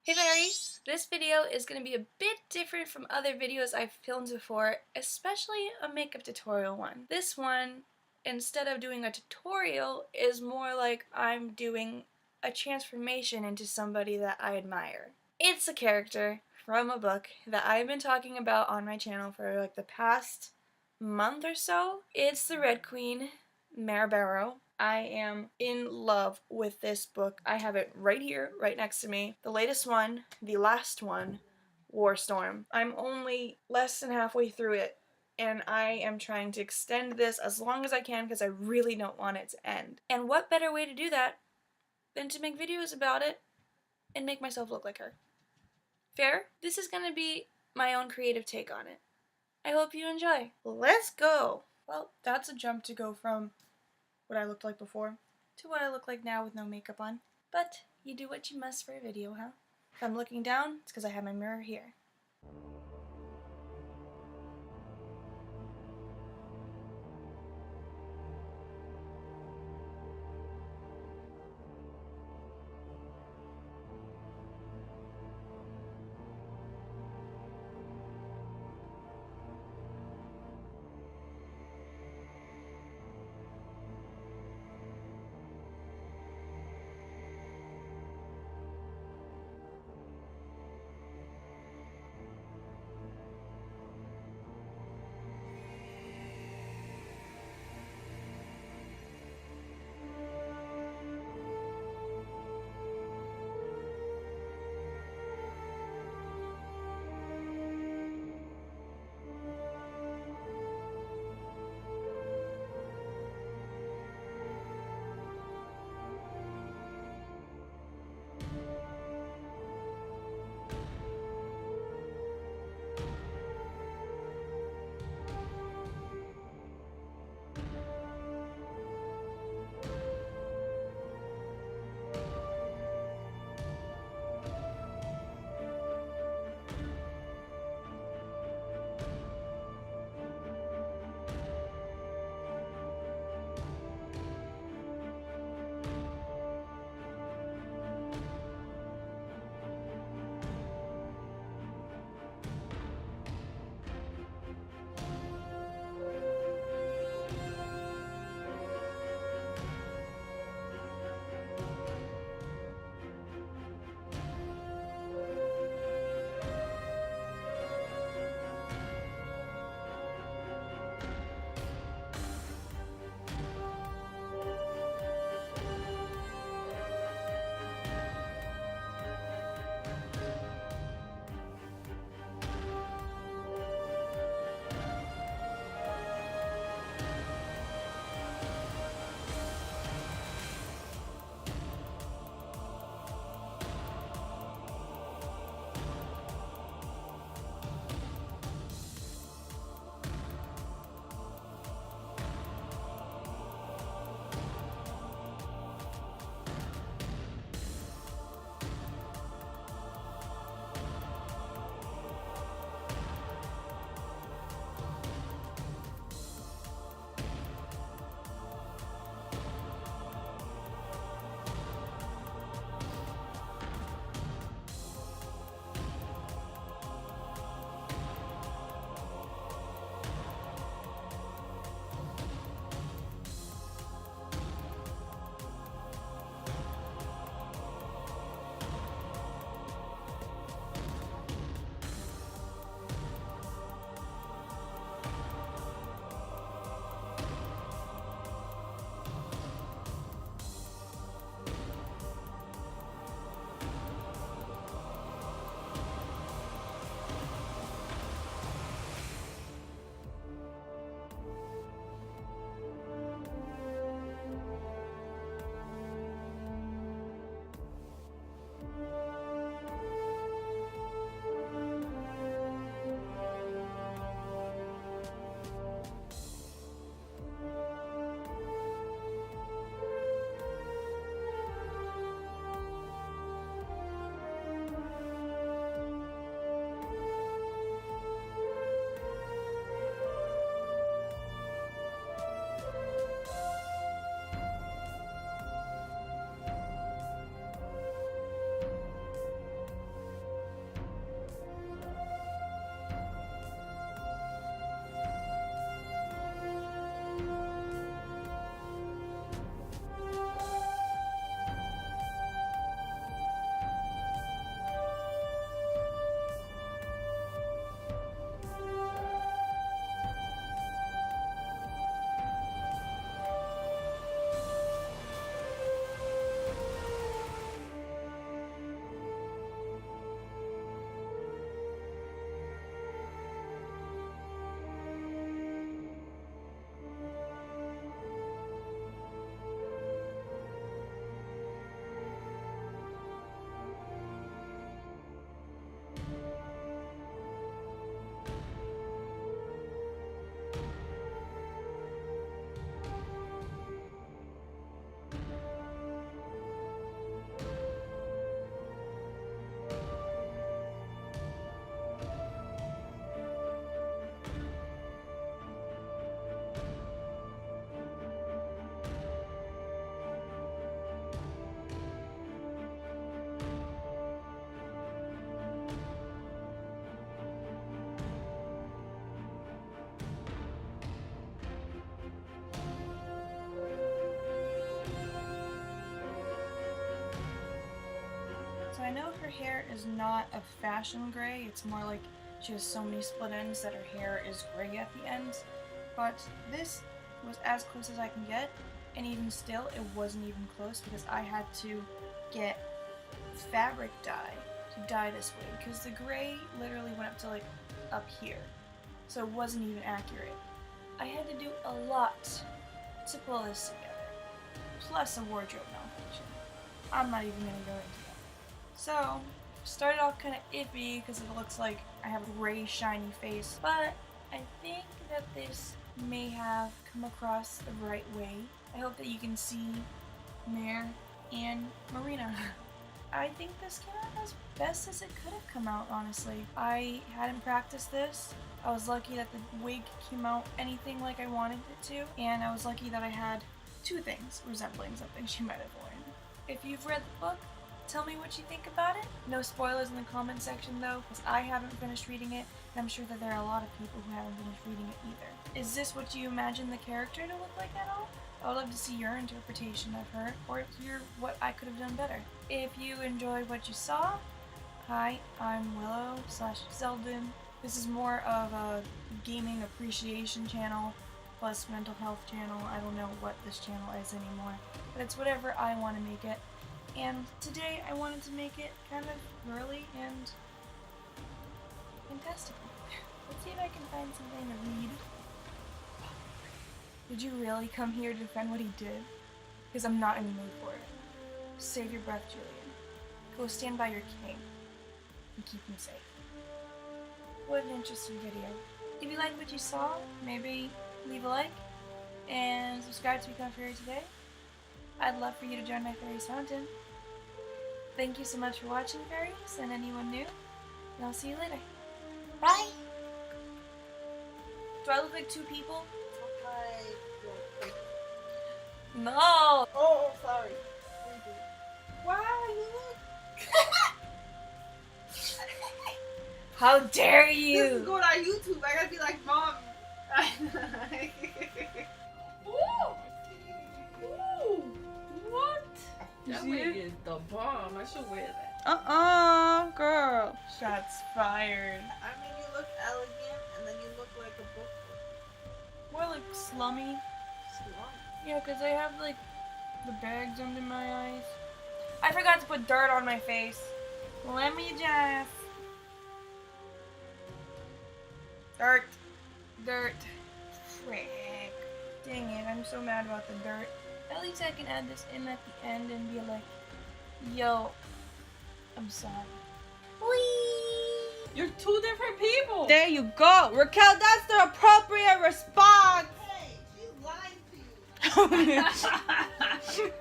Hey Fairies! This video is going to be a bit different from other videos I've filmed before, especially a makeup tutorial one. This one, instead of doing a tutorial, is more like I'm doing a transformation into somebody that I admire. It's a character from a book that I've been talking about on my channel for like the past month or so. It's the Red Queen, Mare Barrow. I am in love with this book. I have it right here, right next to me. The latest one, the last one, War Storm. I'm only less than halfway through it, and I am trying to extend this as long as I can because I really don't want it to end. And what better way to do that than to make videos about it and make myself look like her? Fair? This is gonna be my own creative take on it. I hope you enjoy. Let's go! Well, that's a jump to go from what I looked like before to what I look like now with no makeup on. But you do what you must for a video, huh? If I'm looking down, it's because I have my mirror here. know her hair is not a fashion gray, it's more like she has so many split ends that her hair is gray at the ends, but this was as close as I can get, and even still it wasn't even close because I had to get fabric dye to dye this way because the gray literally went up to like up here, so it wasn't even accurate. I had to do a lot to pull this together, plus a wardrobe malfunction. I'm not even going to go into that. So, started off kind of iffy because it looks like I have a gray shiny face, but I think that this may have come across the right way. I hope that you can see Mare and Marina. I think this came out as best as it could have come out, honestly. I hadn't practiced this. I was lucky that the wig came out anything like I wanted it to, and I was lucky that I had two things resembling something she might have worn. If you've read the book, tell me what you think about it. No spoilers in the comment section though, because I haven't finished reading it, and I'm sure that there are a lot of people who haven't finished reading it either. Is this what you imagine the character to look like at all? I would love to see your interpretation of her, or hear what I could have done better. If you enjoyed what you saw, hi, I'm Willow / Zelden. This is more of a gaming appreciation channel plus mental health channel. I don't know what this channel is anymore, but it's whatever I want to make it. And today I wanted to make it kind of girly and fantastical. Let's see if I can find something to read. Did you really come here to defend what he did? Because I'm not in the mood for it. Save your breath, Julian. Go stand by your king and keep him safe. What an interesting video. If you liked what you saw, maybe leave a like and subscribe to become a fairy today. I'd love for you to join my Fairies Fountain. Thank you so much for watching, fairies, and anyone new, and I'll see you later. Bye! Do I look like two people? No! Oh, sorry. Wow, you look. How dare you! This is going on YouTube. I gotta be like, Mom. Ooh, what? That wig is the bomb. I should wear that. Girl. Shots fired. I mean, you look elegant, and then you look like a book. More like slummy. Yeah, because I have like the bags under my eyes. I forgot to put dirt on my face. Let me just. Dirt. Dirt. Frick. Dang it, I'm so mad about the dirt. At least I can add this in at the end and be like, yo, I'm sorry. Whee! You're two different people. There you go. Raquel, that's the appropriate response. Hey, she's lying to you.